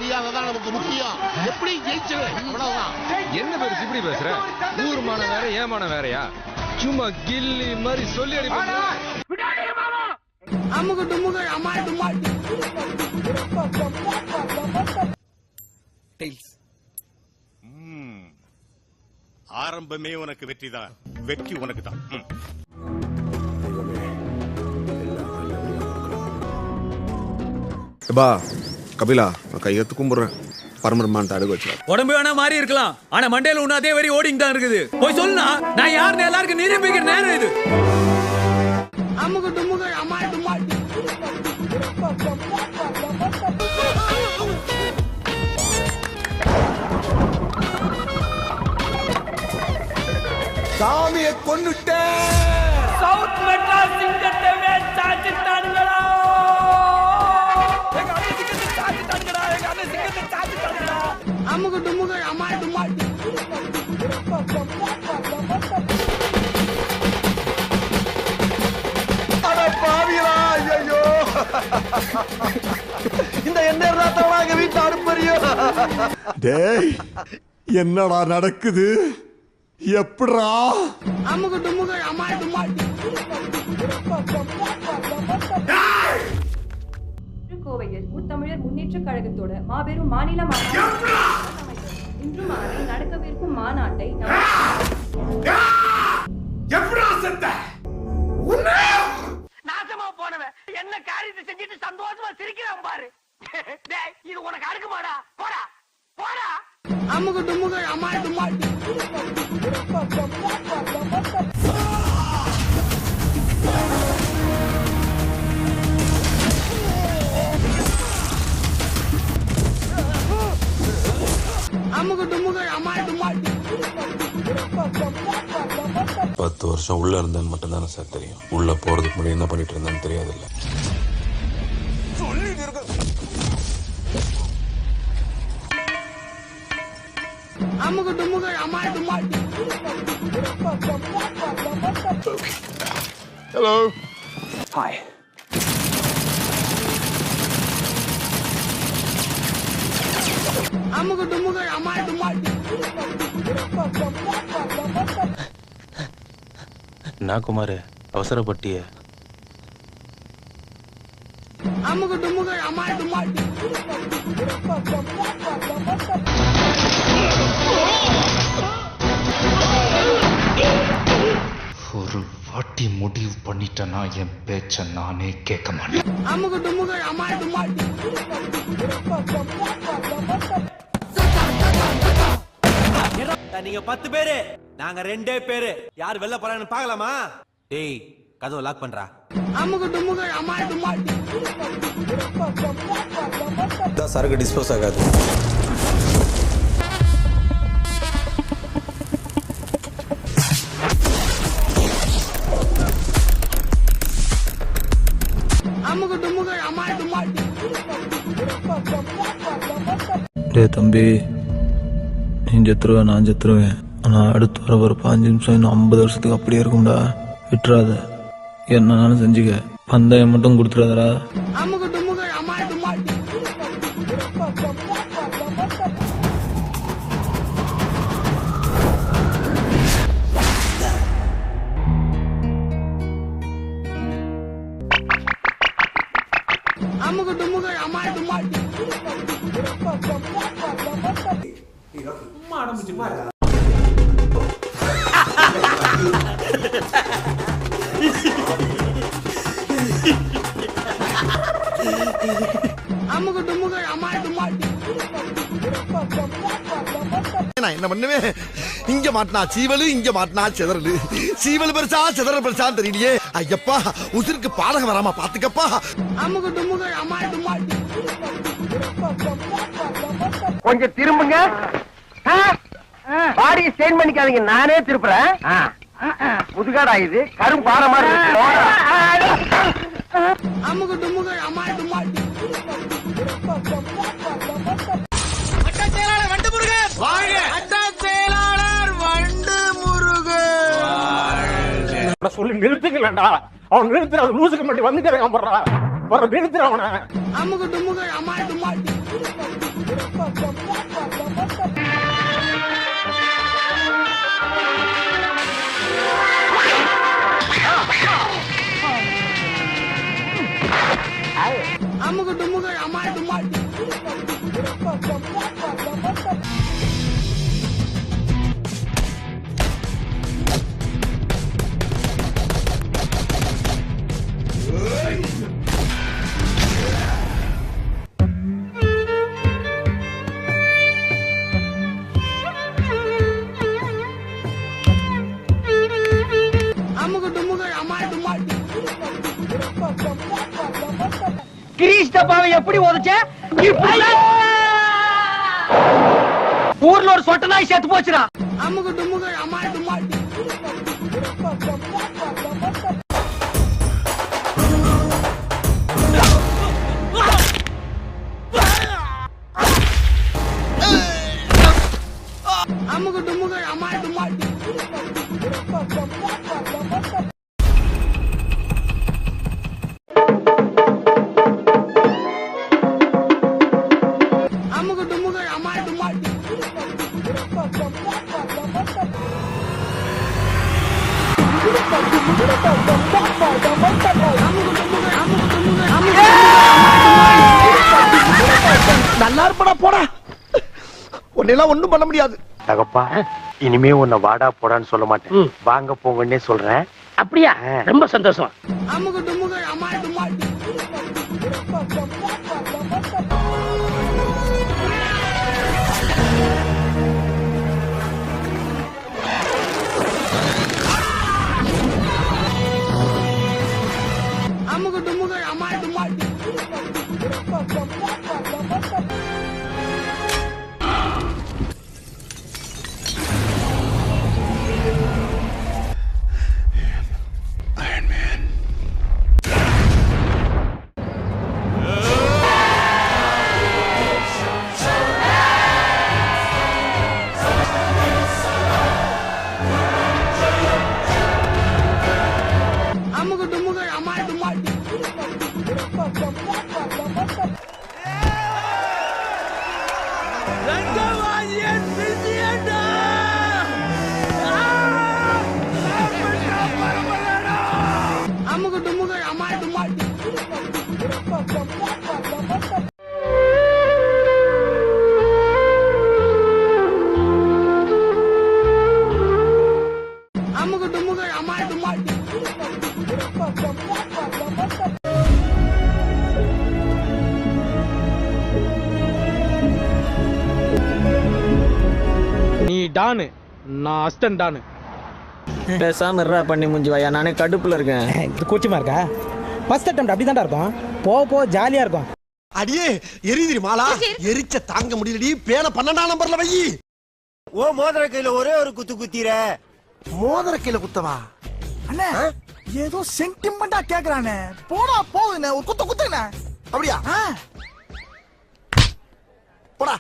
மரியாதை நமக்கு முக்கியம். எப்படி ஜெயிச்சது அவ்வளவுதான். என்ன பேரு இப்படி பேசுற? ஊர்மான வேற ஏமான வேறயா? சும்மா கில்லி மாதிரி சொல்லி அடிப்பாங்க. அமுக டுமுக அமால் டுமால். ஆரம்பமே உனக்கு வெற்றிதான். வெற்றி உனக்கு தான். கபிலா நான் கையெழுத்து கும்பிடுறேன். பரமரமான அடகு வச்சு உடம்பு வேணா மாறி இருக்கலாம், ஆனா மண்டையில ஒண்ணு அதே வரி ஓடிங் தான் இருக்குது. போய் சொல்லுனா நான் யாருன்னு எல்லாருக்கும் நிரூபிக்கிற நேரம் இது. அமுக டுமுக அமால் டுமால். சாமியை கொன்னுட்டே சவுத் மெட்ராஸ் சிங்கத்தை சாச்சிட்டானுங்களா. அமுக டுமுக அமால் டுமால். இந்த எண்ணெய் எங்க வீட்டுல அனுப்புறியோ? டேய் என்னடா நடக்குது? எப்படா? அமுக டுமுக அமால் டுமால். கோவையில் முத்தமிழர் முன்னேற்ற கழகத்தோட மாபெரும் மாநில மாநாடு இன்று மாலை நடக்கவிருக்கும் மாநாட்டை நாசமா போனவன் என்ன காரியத்தை செஞ்சுட்டு சந்தோஷமா சிரிக்கிறான் பாரு. இது உனக்கு அடுக்குமாடா? போடா போடா. அமுக டுமுக அமால் டுமால். அமுக டுமுக அமால் டுமால். 10 வருஷம் உள்ள இருந்தேன்னு மட்டும் தானே சார் தெரியும். உள்ள போறதுக்கு முன்னாடி என்ன பண்ணிட்டு இருந்தேன்னு தெரியாதுல்ல. அமுக டுமுக அமால் டுமால். Hello hi. அமுக டுமுக அமால் டுமால். நான் குமார் அவசரப்பட்டிய. அமுக டுமுக அமால் டுமால். ஒரு வாட்டி முடிவு பண்ணிட்டேன்னா என் பேச்ச நானே கேட்க மாட்டேன். அமுக டுமுக அமால் டுமால். நீங்க 10 பேரு, நாங்க 2 பேரு. யார் வெளில போறான்னு பாக்கலாமா? டேய் கதவை லாக் பண்றா. அமுக டுமுக அமால் டுமால். சரக்கு டிஸ்போஸ் ஆகாது. அமுக டுமுக அமால் டுமால். டேய் தம்பி, நீ செத்துருவேன் நான் செத்துருவேன். ஆனா அடுத்து வர ஒரு 5 நிமிஷம் இன்னும் 50 வருஷத்துக்கு அப்படியே இருக்கும்டா. விட்டுறாத, என்னன்னாலும் செஞ்சுக்க. பந்தயம் மட்டும் கொடுத்துடாதடா. அமுக டுமுக அமால் டுமால். அமுக டுமுக அமால் டுமால். அமுக டுமுக அமால் டுமால். நான் என்ன பண்ணுவேன்? இங்க மாட்டினா சீவலு, இங்க மாட்டினா சிதறலு. சீவல் பெருசா சிதறல் பெருசான்னு தெரியலையே. ஐயப்பா, உசிருக்கு பாடகம் வராம பாத்துக்கப்பா. அமுக டுமுக அமால் டுமால். கொஞ்சம் திரும்புங்க. பாடியை ஸ்டெயின் பண்ணிக்காதீங்க, நானே திருப்புறேன். முதுகாடா இது, கரும் பாறை மாதிரி இருக்கு. அமுக டுமுக அமால் டுமால். சொல்லி நிறுத்துக்கலடா. அவன் நிறுத்துற லூசுக்கு மட்டும் வந்துக்கிறேன். நிறுத்துற அவனை. அமுக டுமுக அமால் டுமால். அமுகு டுமுகு அமால் டுமால். அமுகு டுமுகு அமால் டுமால். கிரீஷ் டப்பாவை எப்படி உதைச்ச? ஊர்ல ஒரு சொட்ட நாய் செத்து போச்சுடா. அமுகு டுமுகு அமால் டுமால். அமுகு டுமுகு அமால் டுமால். அமுகு டுமுகு அமால் டுமால். நல்லா இருப்படா போடா. உன்னெல்லாம் ஒண்ணும் பண்ண முடியாது. தகப்பா இனிமே உன்னை வாடா போடான்னு சொல்ல மாட்டேன், வாங்க போங்கன்னே சொல்றேன். அப்படியா? ரொம்ப சந்தோஷம். அமுகு டுமுகு அமால் டுமால். அமுகு டுமுகு அமால் டுமால். அமுகு டுமுகு அமால் டுமால். அமுகு டுமுகு அமால் டுமால். அமுகு டுமுகு அமால் டுமால். நீ டானு, நான் அஸ்டன் டானு. பேசாம இருடா பண்ணி முஞ்சி வாயா, நானே கடுப்புல இருக்கேன். இது கூச்சமா இருக்கா? ஃபர்ஸ்ட் அட்டெம்ப்ட் அப்படிதான்டா இருக்கும். போ ஜாலியா இருக்கும். அடியே எரியுதிரி மாலா, எரிச்ச தாங்க முடியலடி. பேன 12ஆம் நம்பர்ல வை. ஓ மோதிர கையில ஒரே ஒரு குத்து குத்திர. மோதிர கையில குத்தவா? அண்ணே ஏதோ சென்டிமெண்டா கேக்குறானே. போடா போகுதுண்ணே, ஒரு குத்துங்கண்ணே. அப்படியா? போடா.